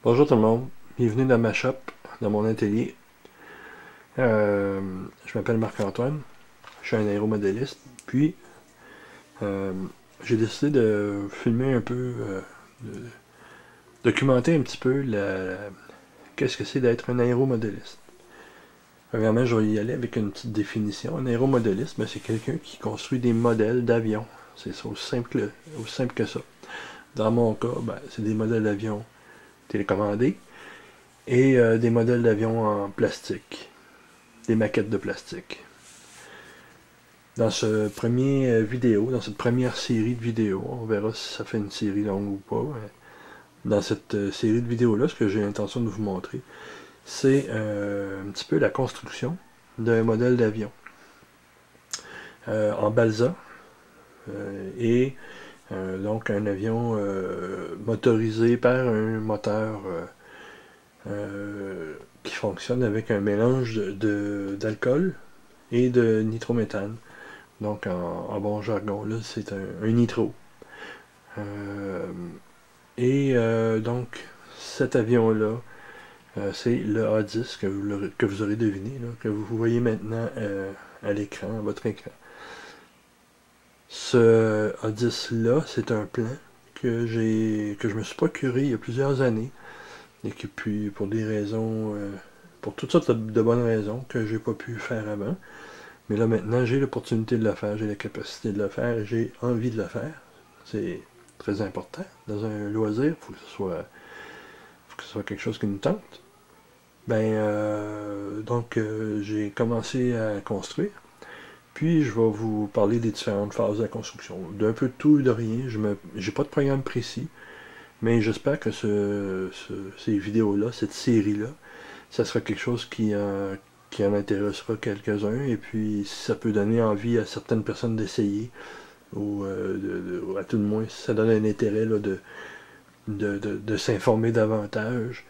Bonjour tout le monde, bienvenue dans ma shop, dans mon atelier. Je m'appelle Marc-Antoine, je suis un aéromodéliste, puis j'ai décidé de filmer un peu, de documenter un petit peu qu'est-ce que c'est d'être un aéromodéliste. Premièrement, je vais y aller avec une petite définition. Un aéromodéliste, c'est quelqu'un qui construit des modèles d'avions. C'est aussi simple que ça. Dans mon cas, c'est des modèles d'avions télécommandés et des modèles d'avions en plastique, des maquettes de plastique. Dans ce premier vidéo, dans cette première série de vidéos, on verra si ça fait une série longue ou pas. Dans cette série de vidéos-là, ce que j'ai l'intention de vous montrer, c'est un petit peu la construction d'un modèle d'avion en balsa et donc un avion motorisé par un moteur qui fonctionne avec un mélange d'alcool et de nitrométhane. Donc en bon jargon, là, c'est un nitro. Donc cet avion-là, c'est le A10 que vous aurez deviné, là, que vous voyez maintenant à l'écran, à votre écran. Ce A10-là, c'est un plan que je me suis procuré il y a plusieurs années, et que puis pour des raisons, pour toutes sortes de bonnes raisons que j'ai pas pu faire avant. Mais là maintenant, j'ai l'opportunité de le faire, j'ai la capacité de le faire, et j'ai envie de le faire. C'est très important. Dans un loisir, il faut que ce soit quelque chose qui nous tente. Donc j'ai commencé à construire. Puis je vais vous parler des différentes phases de la construction. D'un peu de tout et de rien. J'ai pas de programme précis. Mais j'espère que ces vidéos-là, cette série-là, ça sera quelque chose qui en intéressera quelques-uns. Et puis si ça peut donner envie à certaines personnes d'essayer, ou à tout le moins, si ça donne un intérêt là, de s'informer davantage,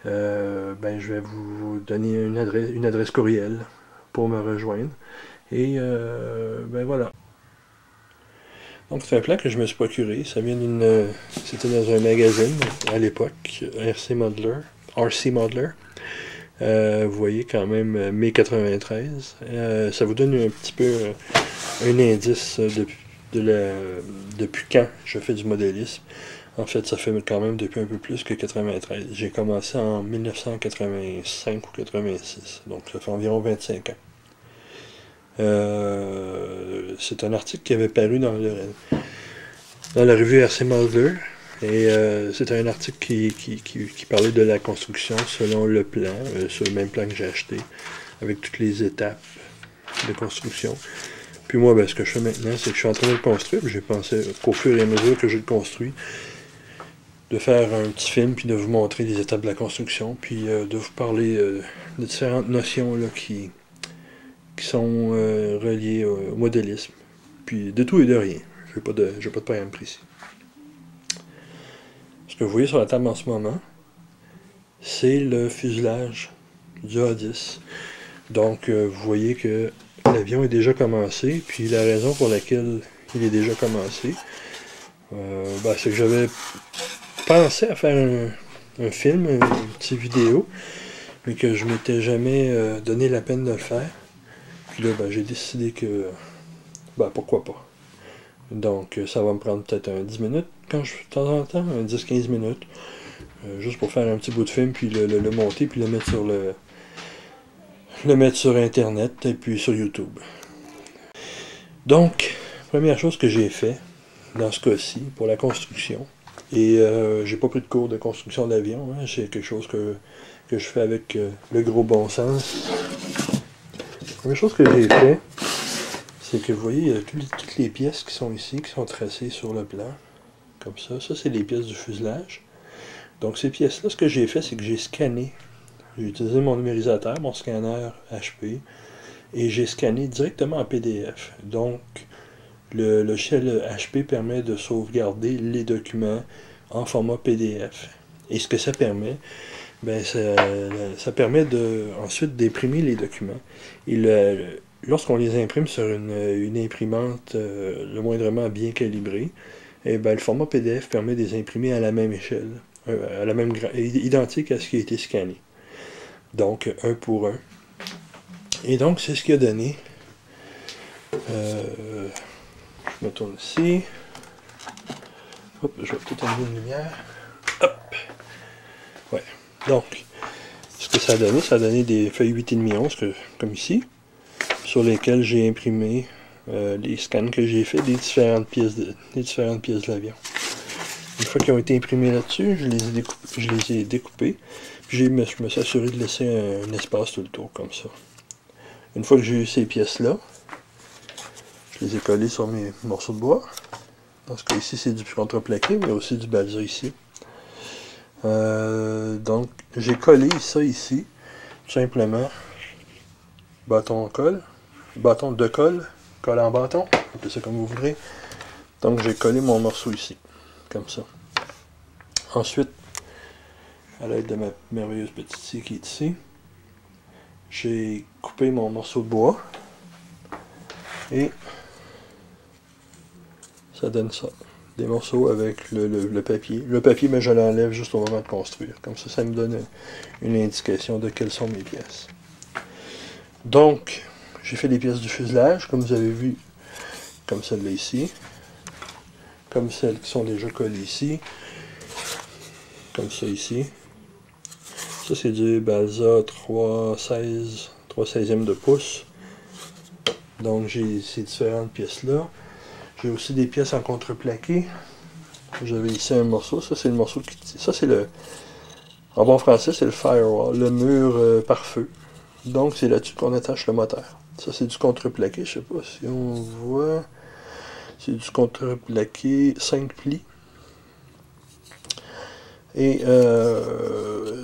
je vais vous donner une adresse courriel pour me rejoindre. Et voilà. Donc c'est un plan que je me suis procuré. Ça vient c'était dans un magazine à l'époque, RC Modeler. Vous voyez quand même mai 93. Ça vous donne un petit peu un indice depuis quand je fais du modélisme. En fait, ça fait quand même depuis un peu plus que 93. J'ai commencé en 1985 ou 86, donc ça fait environ 25 ans. C'est un article qui avait paru dans la revue RC Modeler, et c'est un article qui parlait de la construction selon le plan, sur le même plan que j'ai acheté, avec toutes les étapes de construction. Puis moi, ce que je fais maintenant, c'est que je suis en train de le construire, puis j'ai pensé qu'au fur et à mesure que je le construis, de faire un petit film, puis de vous montrer les étapes de la construction, puis de vous parler de différentes notions là, qui sont reliées au modélisme. Puis de tout et de rien. Je n'ai pas de programme précis. Ce que vous voyez sur la table en ce moment, c'est le fuselage du A10. Donc vous voyez que l'avion est déjà commencé, puis la raison pour laquelle il est déjà commencé, c'est que j'avais pensé à faire un film, une petite vidéo, mais que je m'étais jamais donné la peine de le faire. Puis là, j'ai décidé que, pourquoi pas. Donc, ça va me prendre peut-être 10 minutes, de temps en temps, 10-15 minutes, juste pour faire un petit bout de film, puis le monter, puis le mettre sur Internet, et puis sur YouTube. Donc, première chose que j'ai fait, dans ce cas-ci, pour la construction, et j'ai pas pris de cours de construction d'avion, hein, c'est quelque chose que je fais avec le gros bon sens. La première chose que j'ai fait, c'est que vous voyez, il y a toutes les pièces qui sont ici, qui sont tracées sur le plan, comme ça. Ça, c'est les pièces du fuselage. Donc ces pièces-là, ce que j'ai fait, c'est que j'ai scanné. J'ai utilisé mon numérisateur, mon scanner HP, et j'ai scanné directement en PDF. Donc, Le logiciel HP permet de sauvegarder les documents en format PDF. Et ce que ça permet, ben ça permet ensuite d'imprimer les documents. Et lorsqu'on les imprime sur une imprimante le moindrement bien calibrée, et ben, le format PDF permet de les imprimer à la même échelle, identique à ce qui a été scanné. Donc, un pour un. Et donc, c'est ce qui a donné. Je me tourne ici. Hop, je vais peut-être enlever une lumière. Hop. Ouais. Donc, ce que ça a donné des feuilles 8,5 onces, comme ici, sur lesquelles j'ai imprimé les scans que j'ai fait des différentes pièces de l'avion. Une fois qu'ils ont été imprimés là-dessus, je les ai découpés. Puis je me suis assuré de laisser un espace tout le tour, comme ça. Une fois que j'ai eu ces pièces-là, je les ai collées sur mes morceaux de bois. Dans ce cas ici, c'est du contreplaqué, mais aussi du balsa ici. Donc, j'ai collé ça ici, tout simplement. Bâton de colle en bâton, appelez ça comme vous voudrez. Donc, j'ai collé mon morceau ici, comme ça. Ensuite, à l'aide de ma merveilleuse petite scie qui est ici, j'ai coupé mon morceau de bois et ça donne ça. Des morceaux avec le papier. Le papier, mais je l'enlève juste au moment de construire. Comme ça, ça me donne une indication de quelles sont mes pièces. Donc, j'ai fait les pièces du fuselage, comme vous avez vu, comme celle-là ici, comme celles qui sont déjà collées ici, comme ça ici. Ça, c'est du balsa 3/16e de pouce. Donc, j'ai ces différentes pièces-là. J'ai aussi des pièces en contreplaqué. J'avais ici un morceau. Ça, c'est le morceau qui... Ça, c'est le... En bon français, c'est le firewall, le mur pare-feu. Donc, c'est là-dessus qu'on attache le moteur. Ça, c'est du contreplaqué. Je sais pas si on voit. C'est du contreplaqué 5 plis. Et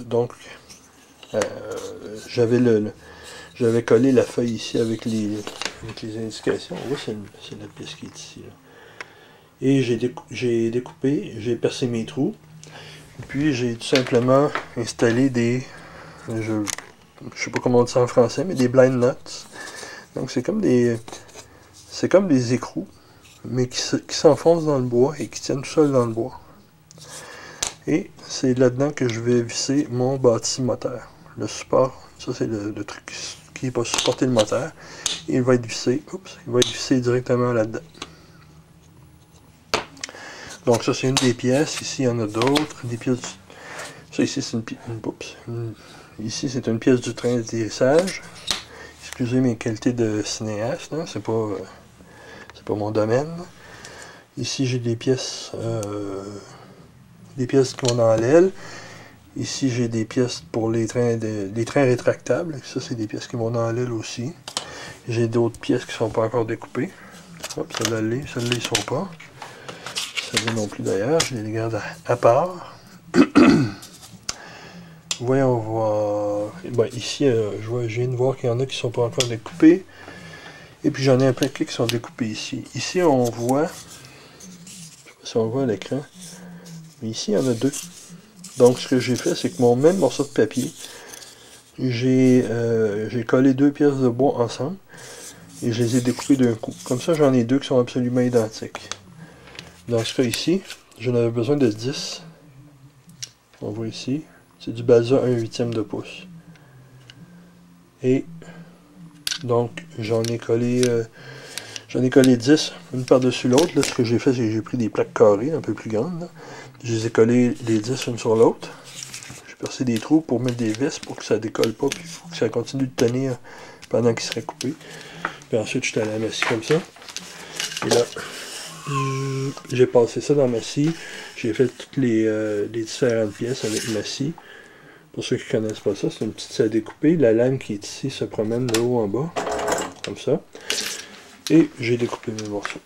donc, j'avais collé la feuille ici avec les indications. On voit, c'est la pièce qui est ici. Là. Et j'ai découpé, j'ai percé mes trous. Puis j'ai tout simplement installé des... Je sais pas comment on dit ça en français, mais des blind nuts. Donc c'est comme des écrous, mais qui s'enfoncent dans le bois et qui tiennent tout seuls dans le bois. Et c'est là-dedans que je vais visser mon bâti moteur. Le support, ça c'est le truc qui va supporter le moteur. Et il va être vissé, directement là-dedans. Donc ça c'est une des pièces. Ici il y en a d'autres. Des pièces. Ça ici c'est ici c'est une pièce du train d'atterrissage. Excusez mes qualités de cinéaste, hein, c'est pas mon domaine. Ici j'ai des pièces qui vont dans l'aile. Ici j'ai des pièces pour les trains rétractables. Ça c'est des pièces qui vont dans l'aile aussi. J'ai d'autres pièces qui ne sont pas encore découpées. Hop, celles-là ils ne sont pas. Celles-là non plus d'ailleurs, je les garde à part. Voyons voir. Ben, ici, je viens de voir qu'il y en a qui ne sont pas encore découpés. Et puis j'en ai un paquet qui sont découpés ici. Ici, on voit, je ne sais pas si on voit à l'écran, mais ici, il y en a deux. Donc, ce que j'ai fait, c'est que mon même morceau de papier, j'ai collé deux pièces de bois ensemble et je les ai découpées d'un coup. Comme ça, j'en ai deux qui sont absolument identiques. Dans ce cas ici, j'en avais besoin de 10. On voit ici. C'est du balsa 1/8 de pouce. Et donc j'en ai collé 10, une par-dessus l'autre. Là, ce que j'ai fait, c'est que j'ai pris des plaques carrées un peu plus grandes. Là. Je les ai collées les 10 une sur l'autre. J'ai percé des trous pour mettre des vis pour que ça décolle pas, puis que ça continue de tenir pendant qu'il serait coupé. Puis ensuite, je suis allé à ma scie comme ça. Et là, j'ai passé ça dans ma scie. J'ai fait toutes les différentes pièces avec ma scie. Pour ceux qui ne connaissent pas ça, c'est une petite scie à découper. La lame qui est ici se promène de haut en bas, comme ça. Et j'ai découpé mes morceaux.